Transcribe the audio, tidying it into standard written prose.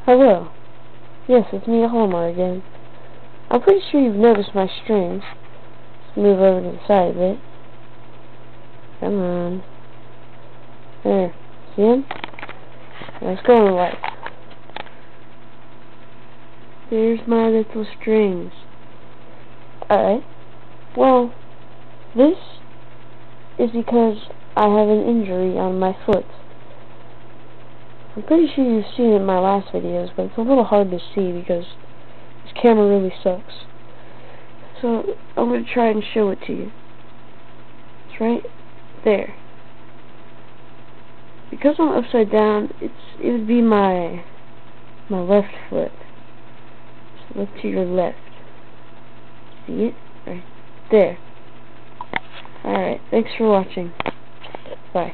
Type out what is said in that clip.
Hello. Yes, it's me, Homer, again. I'm pretty sure you've noticed my strings. Let's move over to the side of it. Come on. There. See them? Let's go on the light. There's my little strings. Alright. Well, this is because I have an injury on my foot. I'm pretty sure you've seen it in my last videos, but it's a little hard to see because this camera really sucks. So, I'm going to try and show it to you. It's right there. Because I'm upside down, it would be my left foot. So look to your left. See it? Right there. Alright, thanks for watching. Bye.